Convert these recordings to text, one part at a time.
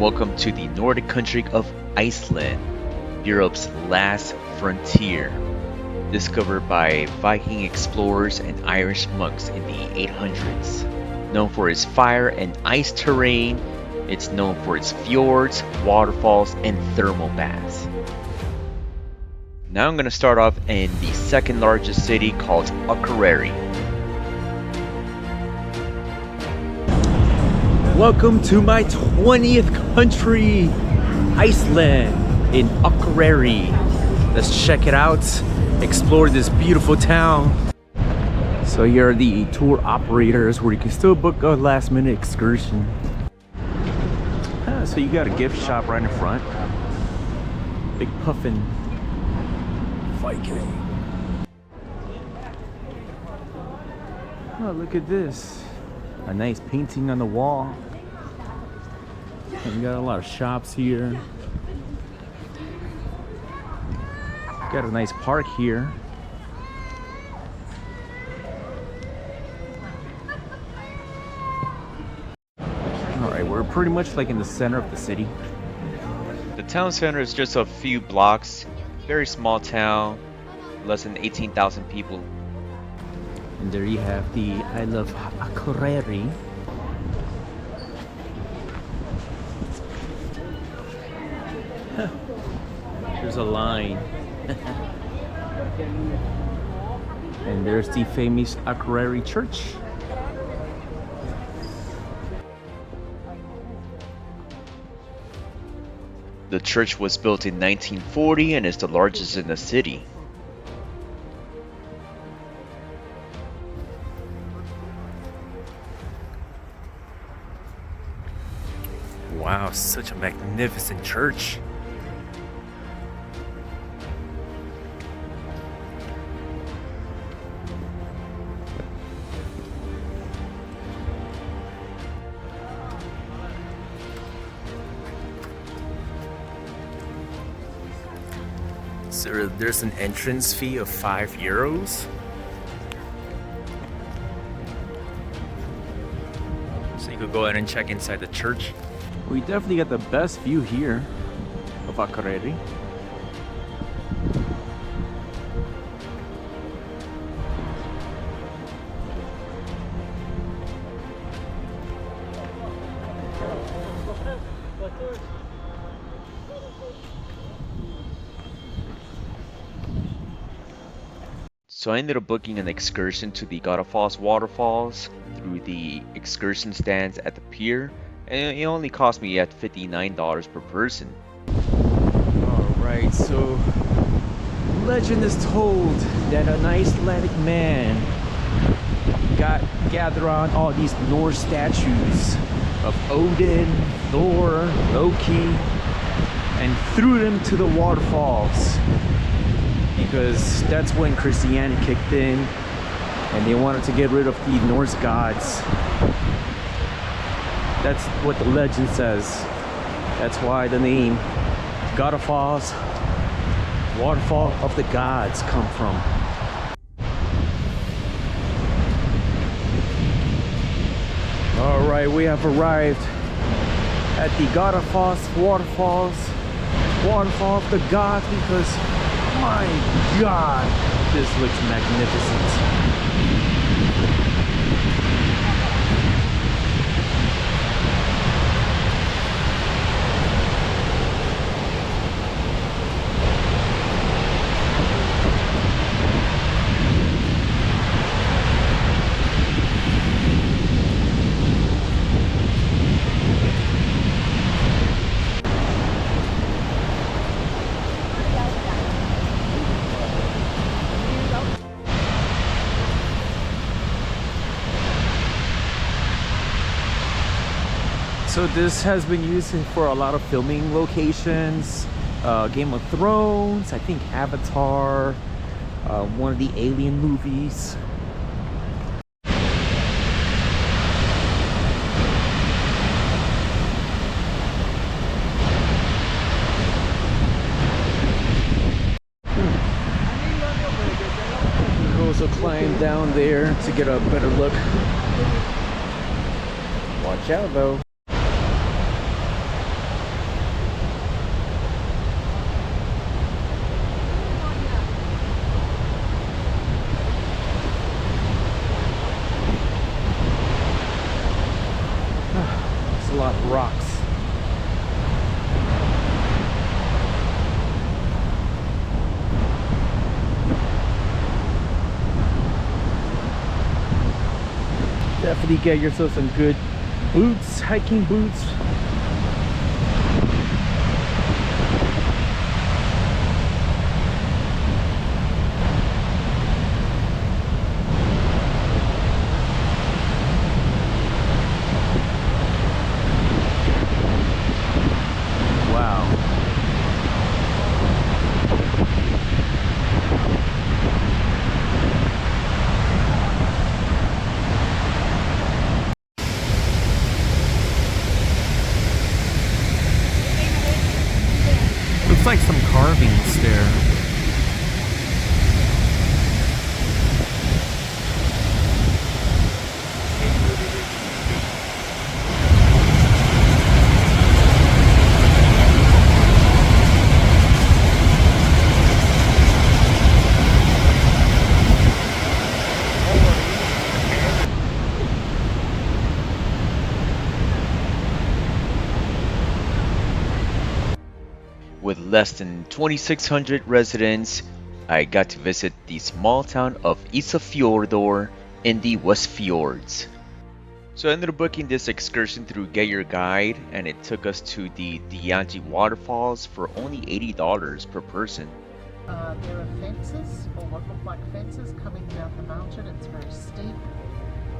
welcome to the Nordic country of Iceland, Europe's last frontier. Discovered by Viking explorers and Irish monks in the 800s. Known for its fire and ice terrain, it's known for its fjords, waterfalls, and thermal baths. Now I'm going to start off in the second largest city called Akureyri. Welcome to my 20th country, Iceland, in Akureyri. Let's check it out, explore this beautiful town. So here are the tour operators where you can still book a last minute excursion. So you got a gift shop right in front. Big puffin Viking. Oh, look at this. A nice painting on the wall. And we got a lot of shops here. Got a nice park here. Alright, we're pretty much like in the center of the city. The town center is just a few blocks. Very small town. Less than 18,000 people. And there you have the I Love Akureyri. There's a line. And there's the famous Akureyri Church. The church was built in 1940 and is the largest in the city. Wow, such a magnificent church. So there's an entrance fee of €5. So you could go ahead and check inside the church. We definitely got the best view here of Akureyri. So I ended up booking an excursion to the Godafoss Waterfalls through the excursion stands at the pier, and it only cost me at $59 per person. Alright, so legend is told that an Icelandic man gathered on all these Norse statues of Odin, Thor, Loki, and threw them to the waterfalls. Because that's when Christianity kicked in and they wanted to get rid of the Norse gods. That's what the legend says. That's why the name Godafoss Waterfall of the Gods come from. Alright, we have arrived at the Godafoss Waterfalls, Waterfall of the Gods, because my God, this looks magnificent. So this has been used for a lot of filming locations, Game of Thrones, I think Avatar, one of the Alien movies. You can also climb down there to get a better look. Watch out though. lot of rocks. Definitely get yourself some good boots, hiking boots. Looks like some carvings there. With less than 2,600 residents, I got to visit the small town of Isafjordur in the West Fjords. So I ended up booking this excursion through Get Your Guide, and it took us to the Dianji waterfalls for only $80 per person. There are fences, or what look like fences, coming down the mountain. It's very steep,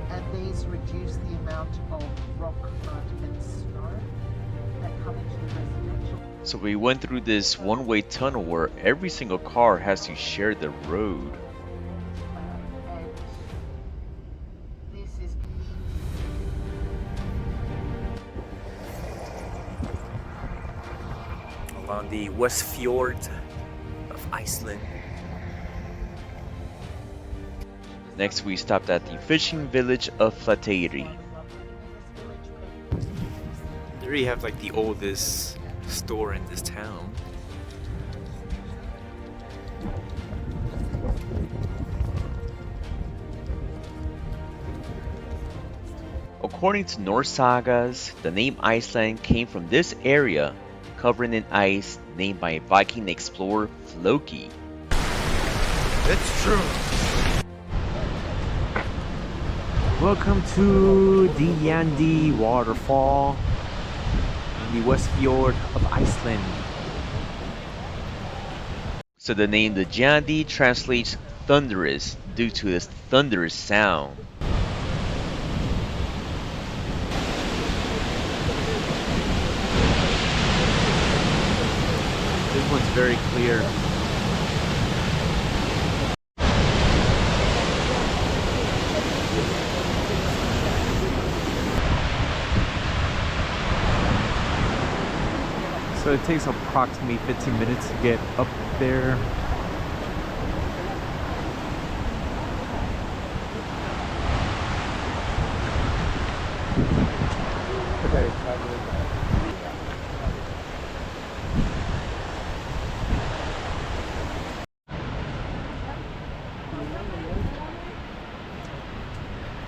and these reduce the amount of rock, mud and snow that come into the residential. So we went through this one-way tunnel where every single car has to share the road. And this is Along the West Fjord of Iceland. Next we stopped at the fishing village of Flateyri. There you have like the oldest store in this town. According to Norse sagas, the name Iceland came from this area covered in ice named by Viking explorer Floki. It's true. Welcome to Dianji Waterfall in the West Fjord of Iceland. So the name the Dianji translates thunderous due to this thunderous sound. This one's very clear. So it takes approximately 15 minutes to get up there.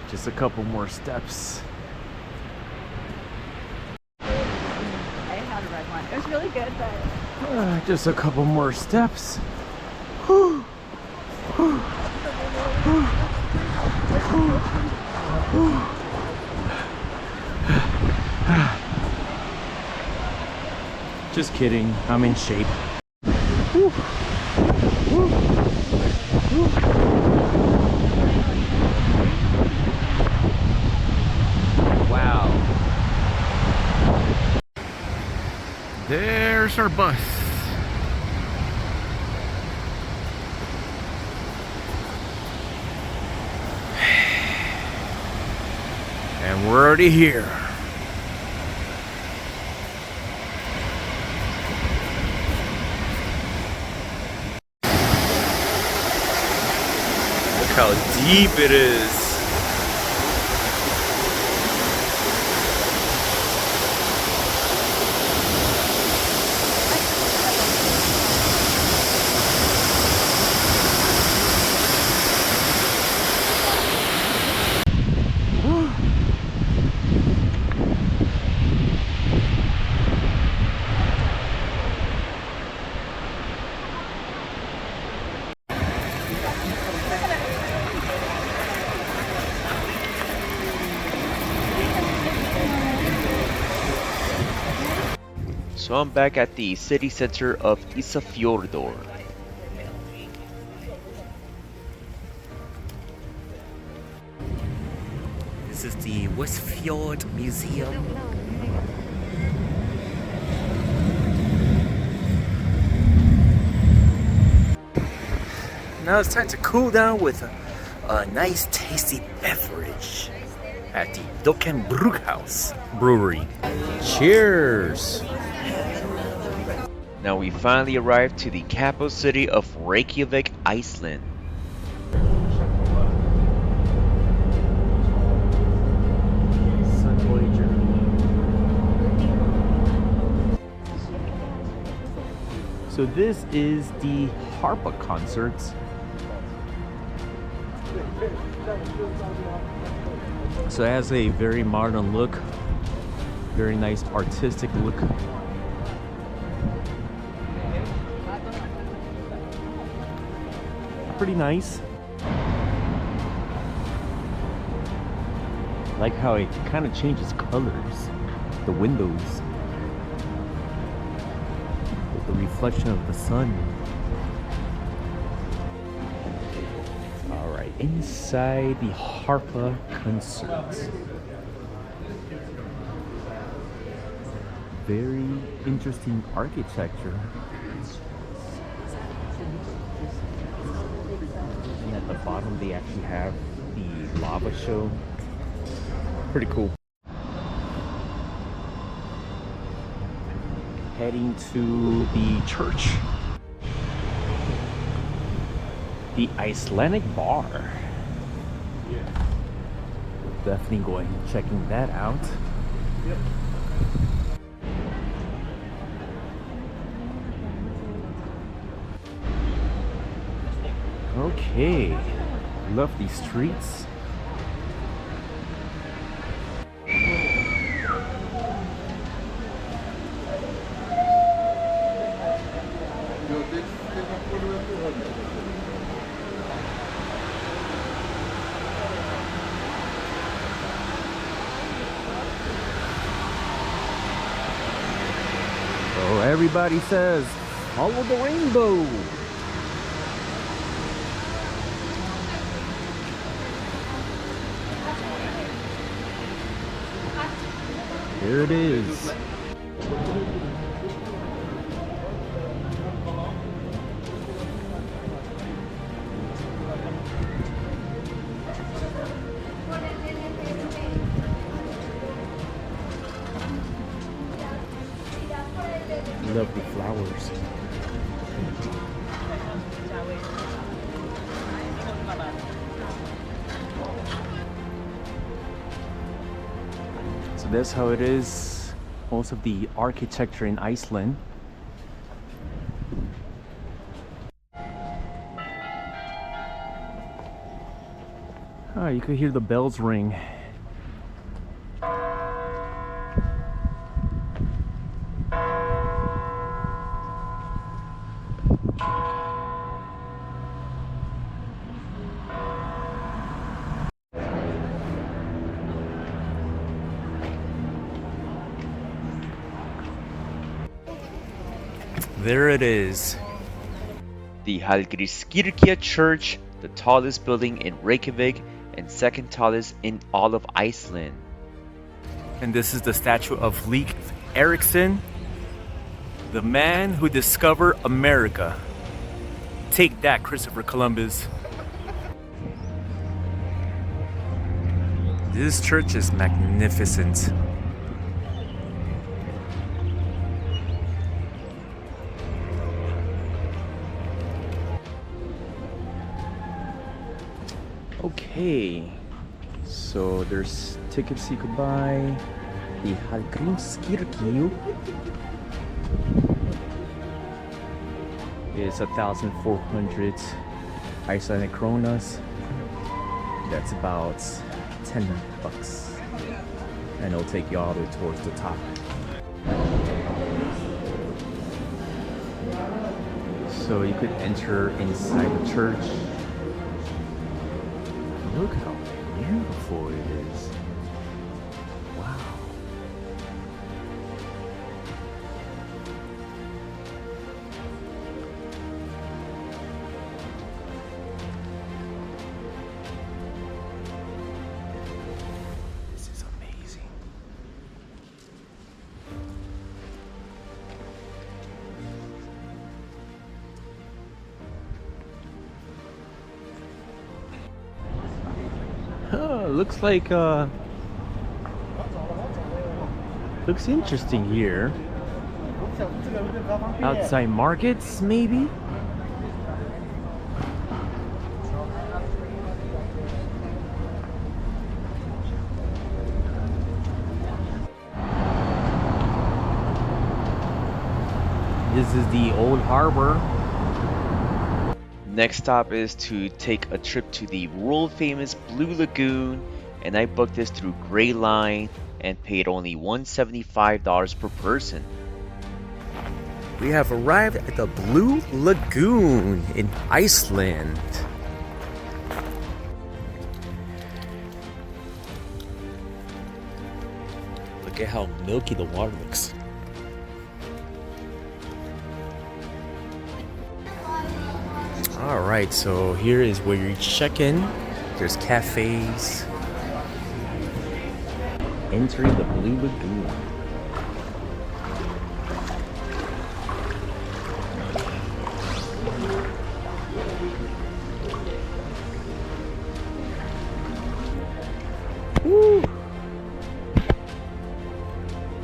Just a couple more steps. I had a red one. It was really good, but Just a couple more steps. Just kidding, I'm in shape. Wow. There's our bus. And we're already here. Look how deep it is. So I'm back at the city center of Isafjordur. This is the Westfjord Museum. Now it's time to cool down with a nice tasty beverage at the Dokken Brughaus Brewery. Cheers! Now we finally arrived to the capital city of Reykjavik, Iceland. So this is the Harpa concerts. So it has a very modern look, very nice artistic look. Pretty nice. Like how it kind of changes colors, the windows, with the reflection of the sun. Alright, inside the Harpa concerts. Very interesting architecture. And at the bottom they actually have the lava show. Pretty cool. Heading to the church. The Icelandic bar. Definitely going and checking that out. Okay, love these streets. So everybody says, follow the rainbow. There it is. Love the flowers. So that's how it is. Most of the architecture in Iceland. Ah, you could hear the bells ring. There it is. The Hallgrímskirkja Church, the tallest building in Reykjavik and second tallest in all of Iceland. And this is the statue of Leif Erikson, the man who discovered America. Take that, Christopher Columbus. This church is magnificent. Okay, so there's tickets you could buy. The Hallgrímskirkju is 1,400 Icelandic kronas. That's about 10 bucks. And it'll take you all the way towards the top. So you could enter inside the church. Look how beautiful it is. Wow. Looks like looks interesting here. Outside markets, maybe? This is the old harbor. Next stop is to take a trip to the world famous Blue Lagoon, and I booked this through Gray Line and paid only $175 per person. We have arrived at the Blue Lagoon in Iceland. Look at how milky the water looks. Alright, so here is where you check in. There's cafes. Entering the Blue Lagoon. Woo!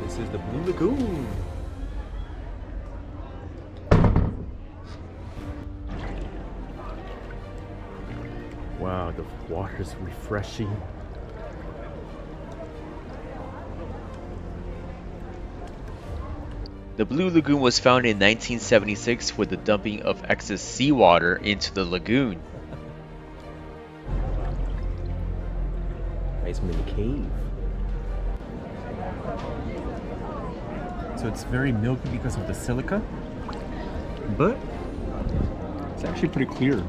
This is the Blue Lagoon. Wow, the water's refreshing. The Blue Lagoon was found in 1976 with the dumping of excess seawater into the lagoon. Nice mini cave. So it's very milky because of the silica, but it's actually pretty clear.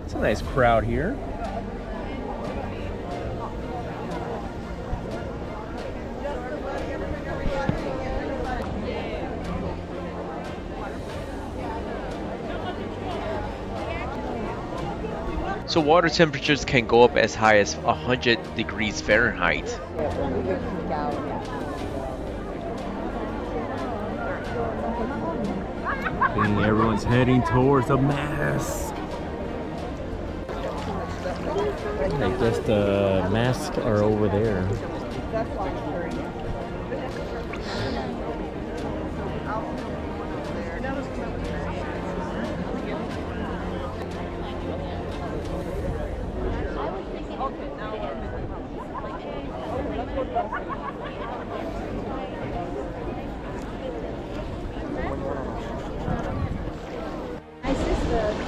It's a nice crowd here. So water temperatures can go up as high as 100 degrees Fahrenheit. And everyone's heading towards the mask. I guess the masks are over there.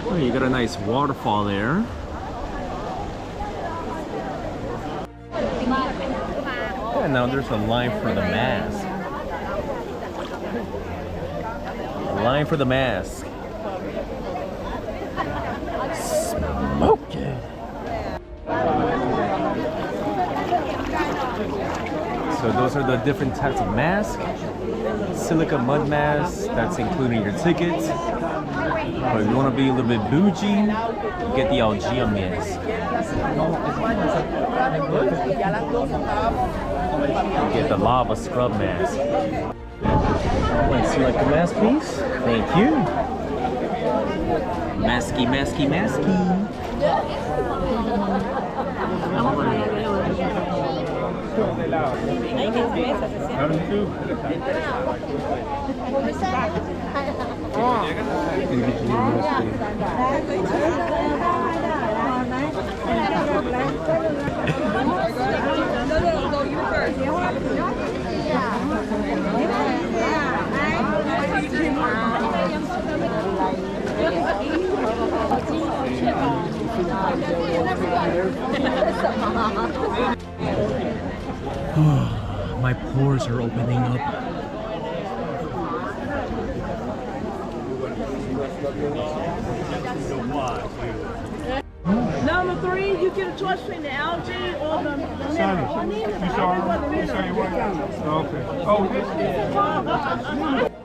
Oh, you got a nice waterfall there. And now there's a line for the mask. A line for the mask. Smoking. So those are the different types of masks. Silica mud mask, that's including your tickets. But if you want to be a little bit bougie, you get the Algae mask. You get the lava scrub mask. Let's select the mask, please. Thank you. Masky, masky, masky. My pores are opening up. Number 3, you get a choice between the algae or the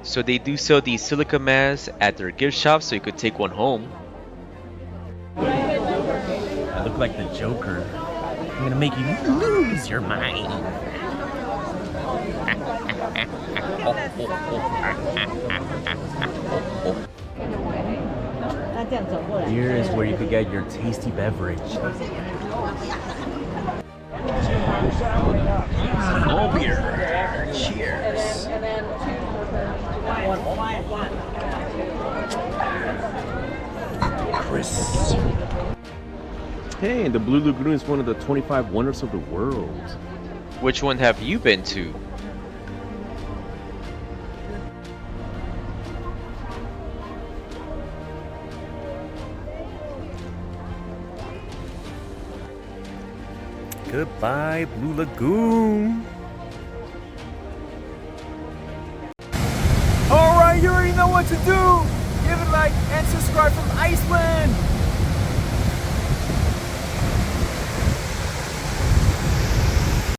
So they do sell these silica masks at their gift shop, so you could take one home. I look like the Joker. I'm gonna make you lose your mind. Here is where you could get your tasty beverage. All beer. Cheers. Chris. Hey, and the Blue Lagoon is one of the 25 wonders of the world. Which one have you been to? Goodbye, Blue Lagoon. Alright, you already know what to do. Give it a like and subscribe from Iceland.